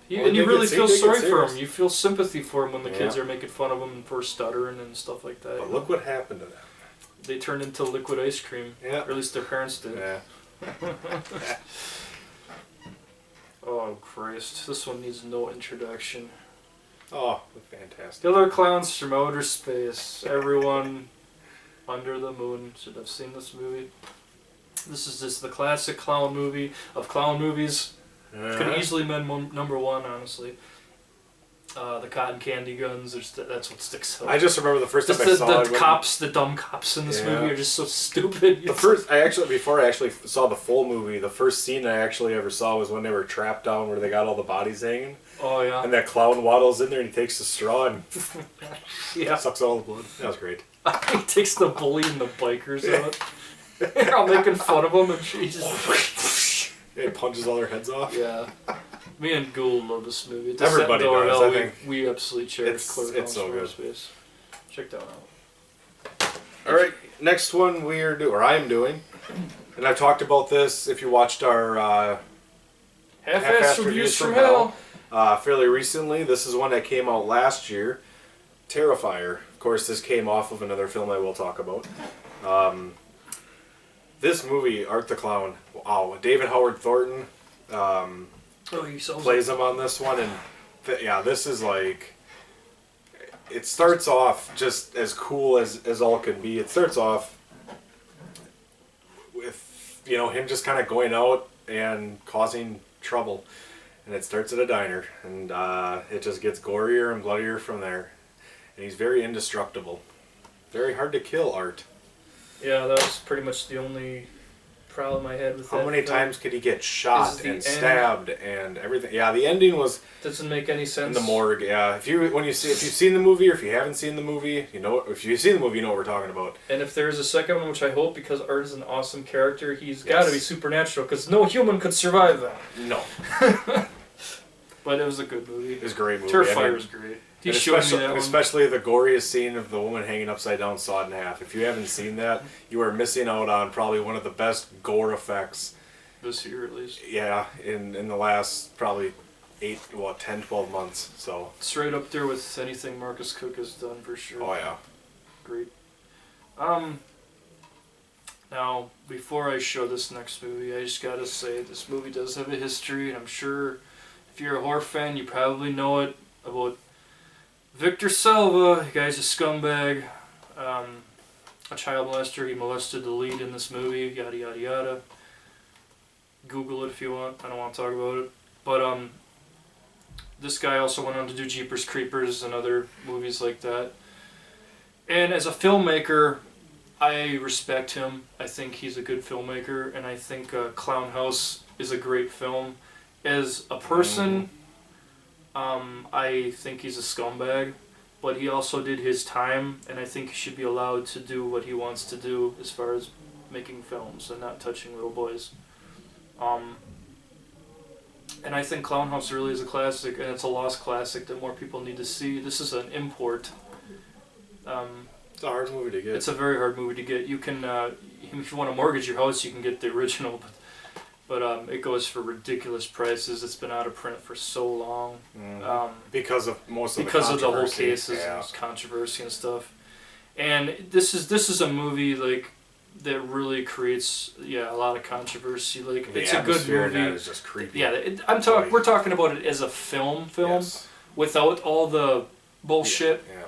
you really feel sorry for him. You feel sympathy for him when the kids are making fun of him for stuttering and stuff like that. But look what happened to them. They turned into liquid ice cream. Yeah, or at least their parents did. Yeah. Oh Christ! This one needs no introduction. Oh, fantastic. Killer clowns from outer space. Everyone under the moon should have seen this movie. This is just the classic clown movie of clown movies. Could easily been number one, honestly. The cotton candy guns, that's what sticks out. I just remember the first time I saw it. The dumb cops in this movie are just so stupid. Before I actually saw the full movie, the first scene I actually ever saw was when they were trapped down where they got all the bodies hanging. Oh, yeah. And that clown waddles in there and he takes the straw and sucks all the blood. That was great. He takes the bully and the bikers out. They're all making fun of him and she just... He punches all their heads off. Yeah. Me and Ghoul love this movie. Everybody does, I think. We absolutely cherish It's so good. Space. Check that out. Alright, next one I'm doing, and I've talked about this if you watched our Half-Assed Reviews from Hell fairly recently. This is one that came out last year, Terrifier. Of course, this came off of another film I will talk about. This movie, Art the Clown, wow, David Howard Thornton plays him on this one, and this is like, it starts off just as cool as all can be. It starts off with, him just kind of going out and causing trouble, and it starts at a diner, and it just gets gorier and bloodier from there, and he's very indestructible. Very hard to kill, Art. Yeah, that was pretty much the only problem I had with that. How many times could he get shot and stabbed and everything? Yeah, the ending doesn't make any sense. In the morgue. Yeah, if you've seen the movie, or if you haven't seen the movie, if you've seen the movie, you know what we're talking about. And if there's a second one, which I hope, because Art is an awesome character, he's got to be supernatural, because no human could survive that. No. But it was a good movie. It was a great movie. Terrifier was great. Especially the goriest scene of the woman hanging upside down, sawed in half. If you haven't seen that, you are missing out on probably one of the best gore effects this year, at least. Yeah, in the last probably 10, 12 months. So It's right up there with anything Marcus Cook has done for sure. oh yeah. Great. Now, before I show this next movie, I just gotta say this movie does have a history, and I'm sure if you're a horror fan, you probably know it about Victor Salva. The guy's a scumbag, a child molester. He molested the lead in this movie. Yada yada yada. Google it if you want. I don't want to talk about it, but this guy also went on to do Jeepers Creepers and other movies like that. And as a filmmaker, I respect him. I think he's a good filmmaker, and I think Clown House is a great film. As a person, I think he's a scumbag, but he also did his time, and I think he should be allowed to do what he wants to do as far as making films and not touching little boys. And I think Clown House really is a classic, and it's a lost classic that more people need to see. This is an import. It's a hard movie to get. It's a very hard movie to get. You can, if you want to mortgage your house, you can get the original, but it goes for ridiculous prices. It's been out of print for so long. Because of the whole cases yeah. and controversy and stuff. And this is a movie like that really creates a lot of controversy. Like The it's a good movie. in that is just creepy. Yeah, we're talking about it as a film Yes. without all the bullshit. Yeah.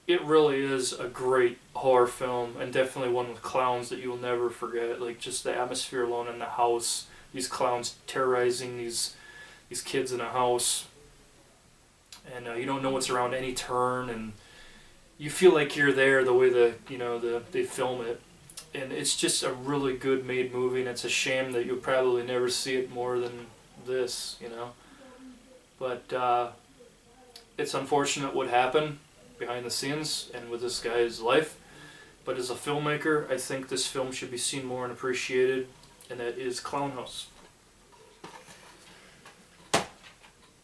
It really is a great horror film, and definitely one with clowns that you'll never forget. Like just the atmosphere alone in the house, these clowns terrorizing these kids in a house, and you don't know what's around any turn, and you feel like you're there the way they film it, and it's just a really good made movie. And it's a shame that you'll probably never see it more than this, But it's unfortunate what happened behind the scenes and with this guy's life, but as a filmmaker, I think this film should be seen more and appreciated, and that is Clown House.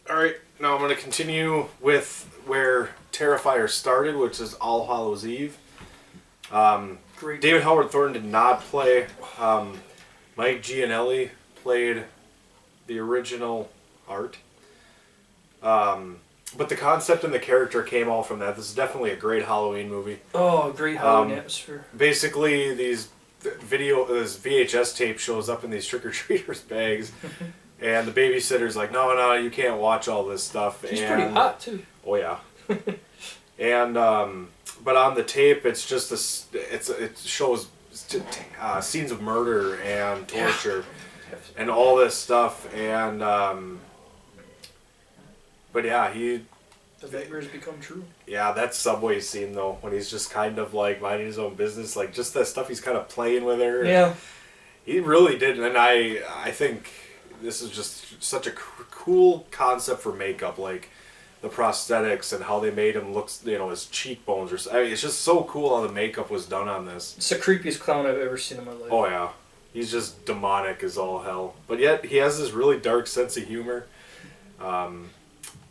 Alright, now I'm going to continue with where Terrifier started, which is All Hallows Eve. Great. David Howard Thornton did not play. Mike Gianelli played the original art. But the concept and the character came all from that. This is definitely a great Halloween movie. Oh, great Halloween atmosphere. Basically, this VHS tape shows up in these trick-or-treaters' bags, and the babysitter's like, no, you can't watch all this stuff. He's pretty hot, too. Oh, yeah. And, but on the tape, it's just it shows scenes of murder and torture and all this stuff, and, but yeah, the nightmares become true. Yeah, that subway scene though, when he's just kind of like minding his own business, like just that stuff he's kind of playing with her. Yeah. He really did, and I think this is just such a cool concept for makeup, like the prosthetics and how they made him look, his cheekbones it's just so cool how the makeup was done on this. It's the creepiest clown I've ever seen in my life. Oh yeah, he's just demonic as all hell, but yet he has this really dark sense of humor.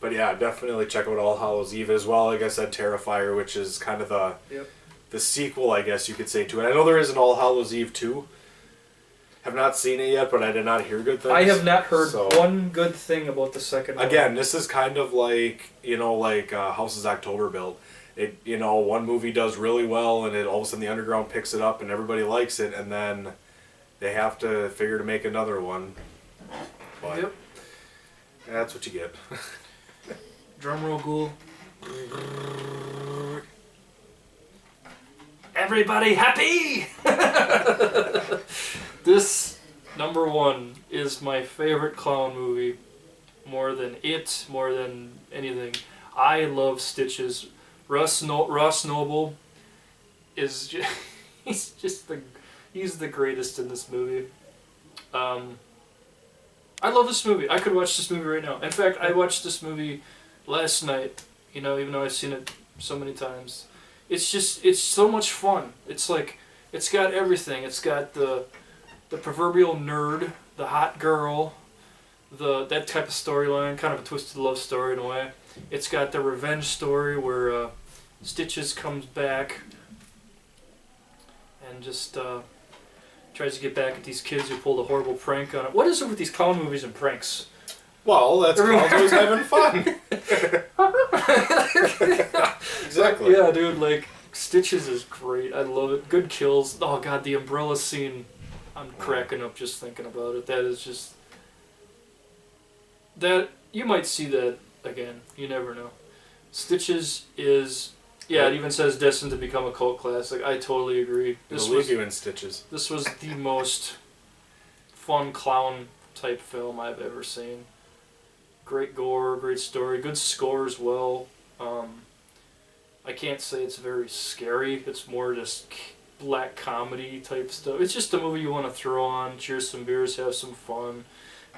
But yeah, definitely check out All Hallows Eve as well. Like I said, Terrifier, which is kind of the sequel, I guess you could say, to it. I know there is an All Hallows Eve 2. Have not seen it yet, but I did not hear good things. I have not heard one good thing about the second one. Again, this is kind of like, House's October build. It, one movie does really well, and all of a sudden the underground picks it up, and everybody likes it, and then they have to figure to make another one. But Yep. That's what you get. Drum roll, ghoul. Everybody happy? This, number one, is my favorite clown movie. More than anything. I love Stitches. Ross Noble is just, he's the greatest in this movie. I love this movie. I could watch this movie right now. In fact, I watched this movie last night, even though I've seen it so many times. It's so much fun. It's like, it's got everything. It's got the proverbial nerd, the hot girl, that type of storyline, kind of a twisted love story in a way. It's got the revenge story where Stitches comes back and just tries to get back at these kids who pulled a horrible prank on it. What is it with these clown movies and pranks? Well, that's called always having fun. Exactly. Yeah, dude, like, Stitches is great. I love it. Good kills. Oh, God, the umbrella scene. I'm cracking up just thinking about it. That is just... That... You might see that again. You never know. Stitches is... Yeah, it even says destined to become a cult classic. I totally agree. It'll leave you in stitches. This was the most fun clown-type film I've ever seen. Great gore, great story, good score as well. I can't say it's very scary. It's more just black comedy type stuff. It's just a movie you want to throw on, cheers some beers, have some fun,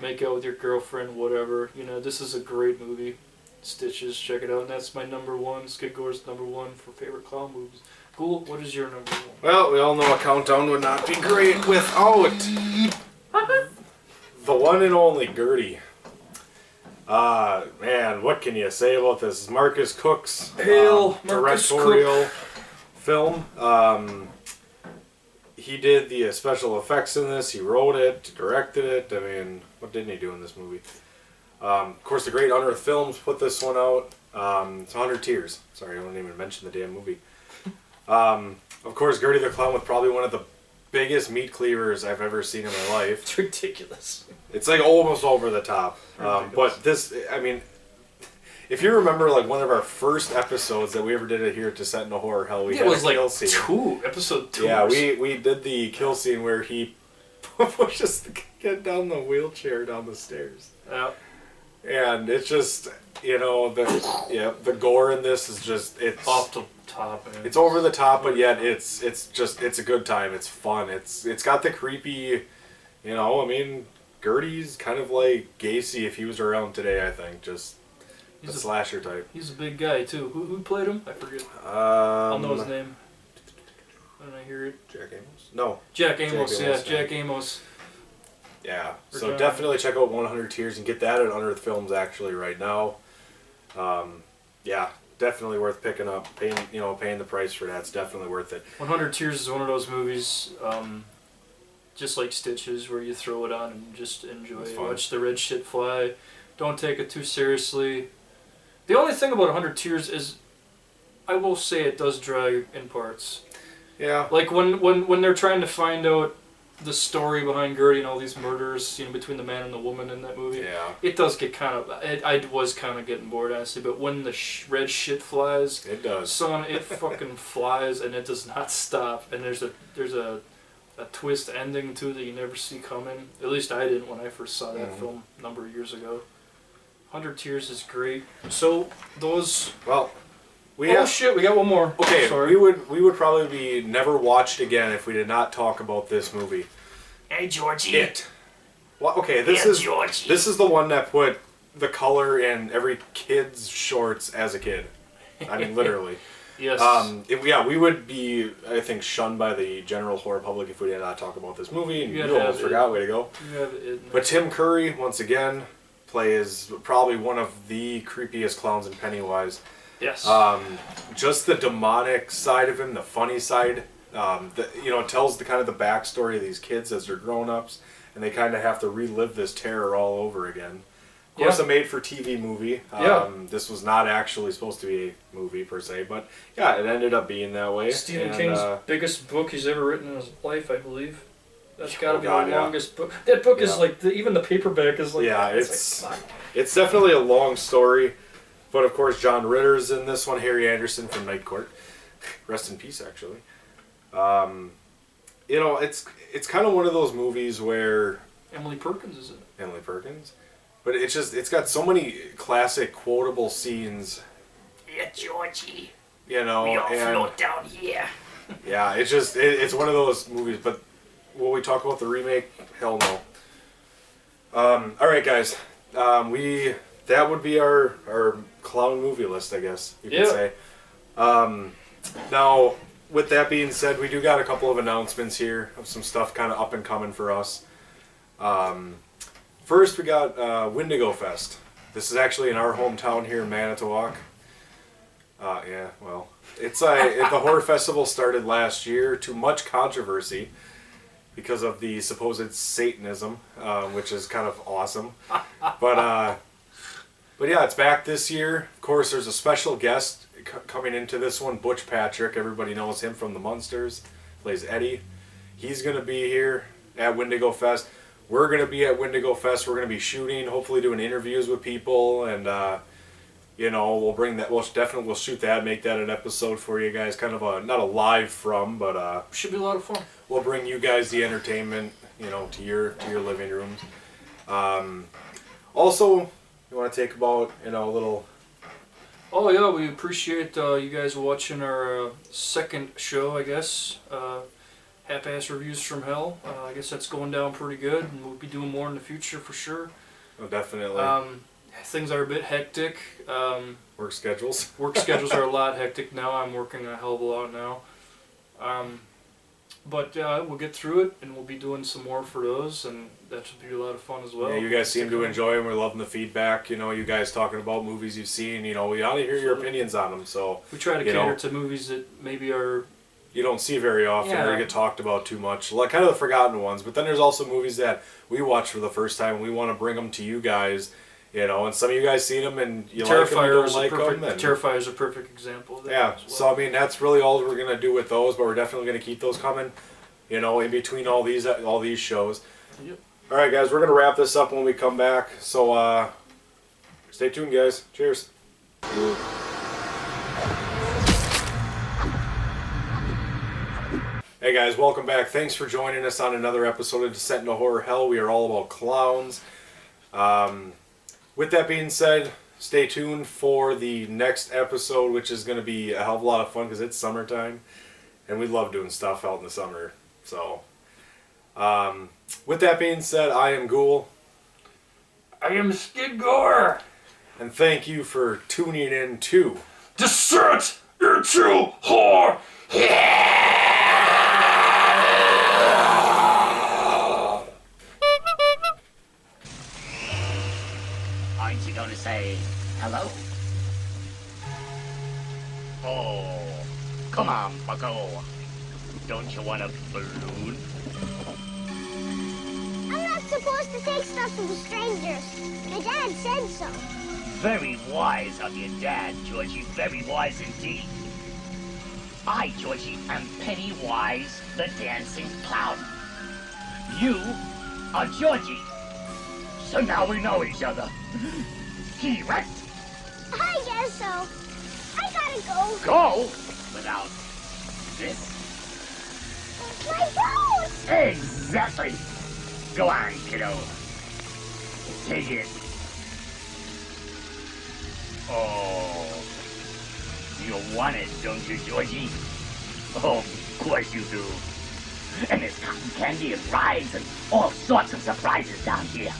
make out with your girlfriend, whatever. You know, this is a great movie. Stitches, check it out. And that's my number one. Skid Gore's number one for favorite clown movies. Cool. What is your number one? Well, we all know a countdown would not be great without the one and only Gertie. Man, what can you say about this? Marcus Cook's directorial film. He did the special effects in this. He wrote it, directed it. I mean, what didn't he do in this movie? Of course, the great Unearthed Films put this one out. It's 100 Tears. Sorry, I didn't even mention the damn movie. Of course, Gertie the Clown with probably one of the biggest meat cleavers I've ever seen in my life. It's ridiculous. It's like almost over the top. But this, I mean, if you remember, like one of our first episodes that we ever did it here at Descent into Horror Hell, we had a kill scene. Episode 2. Yeah, we did the kill scene where he pushes the kid down the wheelchair down the stairs. Yeah. And it's just, you know, the gore in this is just, it's off the top, man. It's over the top, but yet it's a good time. It's fun. It's got the creepy, you know, I mean, Gertie's kind of like Gacy if he was around today, I think. Just a slasher type. He's a big guy, too. Who played him? I forget. I'll know his name. When I hear it. Jack Amos? No. Jack Amos, Jack Amos. Yeah, so definitely check out 100 Tears and get that at Unearthed Films actually right now. Yeah, definitely worth picking up. Paying the price for that. It's definitely worth it. 100 Tears is one of those movies, just like Stitches, where you throw it on and just enjoy it. Watch the red shit fly. Don't take it too seriously. The only thing about 100 Tears is, I will say it does drag in parts. Yeah. Like when they're trying to find out the story behind Gertie and all these murders, you know, between the man and the woman in that movie. Yeah. It does get kind of... I was kind of getting bored, honestly, but when the red shit flies... It does. Son, it fucking flies, and it does not stop. And there's a twist ending, too, that you never see coming. At least I didn't when I first saw that film a number of years ago. 100 Tears is great. So, those... Well... we got one more. Okay, sorry. we would probably be never watched again if we did not talk about this movie. Hey, Georgie. It. Well, okay, this is the one that put the color in every kid's shorts as a kid. I mean, literally. Yes. We would be, I think, shunned by the general horror public if we did not talk about this movie. And you almost forgot. Way to go. You have it. But Tim Curry, once again, plays probably one of the creepiest clowns in Pennywise. Yes. Just the demonic side of him, the funny side. Tells the kind of the backstory of these kids as they're grown-ups, and they kind of have to relive this terror all over again. Of course, a made-for-TV movie. This was not actually supposed to be a movie per se, but yeah, it ended up being that way. Stephen King's biggest book he's ever written in his life, I believe. That's got to be the longest book. That book is like even the paperback is like. Yeah, it's definitely a long story. But of course, John Ritter's in this one. Harry Anderson from Night Court. Rest in peace, actually. It's kind of one of those movies where Emily Perkins is in it. Emily Perkins, but it's got so many classic quotable scenes. Yeah, Georgie. You know, we all float down here. Yeah, it's one of those movies. But will we talk about the remake? Hell no. All right, guys. That would be our clown movie list, I guess you could say. Now, with that being said, we do got a couple of announcements here of some stuff kind of up and coming for us. First, we got Wendigo Fest. This is actually in our hometown here in Manitowoc. The horror festival started last year to much controversy. because of the supposed Satanism, which is kind of awesome. But yeah, it's back this year. Of course, there's a special guest coming into this one, Butch Patrick. Everybody knows him from the Munsters. Plays Eddie. He's going to be here at Wendigo Fest. We're going to be at Wendigo Fest. We're going to be shooting, hopefully doing interviews with people, and we'll bring that. We'll shoot that, make that an episode for you guys. Kind of not a live from, but Should be a lot of fun. we'll bring you guys the entertainment, to your living rooms. Also, you want to take about a little. Oh yeah, we appreciate you guys watching our second show, I guess. Half-ass Reviews from Hell. I guess that's going down pretty good, and we'll be doing more in the future for sure. Oh, definitely. Things are a bit hectic. Work schedules. Work schedules are a lot hectic now. I'm working a hell of a lot now. But we'll get through it, and we'll be doing some more for those, and that should be a lot of fun as well. Yeah, you guys seem to enjoy them. We're loving the feedback. You guys talking about movies you've seen. We ought to hear your opinions on them. So we try to cater to movies that maybe are you don't see very often or get talked about too much, like kind of the forgotten ones. But then there's also movies that we watch for the first time, and we want to bring them to you guys. And some of you guys seen them, and you like them, you don't like them. And Terrifier is a perfect example of that. Yeah, so I mean that's really all we're gonna do with those, but we're definitely gonna keep those coming. In between all these shows. Yep. All right, guys, we're gonna wrap this up when we come back. So stay tuned, guys. Cheers. Hey guys, welcome back. Thanks for joining us on another episode of Descent into Horror Hell. We are all about clowns. With that being said, stay tuned for the next episode, which is going to be a hell of a lot of fun because it's summertime, and we love doing stuff out in the summer. So, with that being said, I am Ghoul. I am Skid Gore. And thank you for tuning in to Descent into Horror Aren't you going to say hello? Oh, come on, bucko. Don't you want a balloon? I'm not supposed to take stuff from strangers. My dad said so. Very wise of your dad, Georgie. Very wise indeed. I, Georgie, am Pennywise, the dancing clown. You are Georgie. So now we know each other. T-Rex. I guess so. I gotta go. Go without this. My toes! Exactly. Go on, kiddo. Take it. Oh. You want it, don't you, Georgie? Oh, of course you do. And there's cotton candy and rides and all sorts of surprises down here.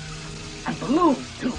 And balloons, too.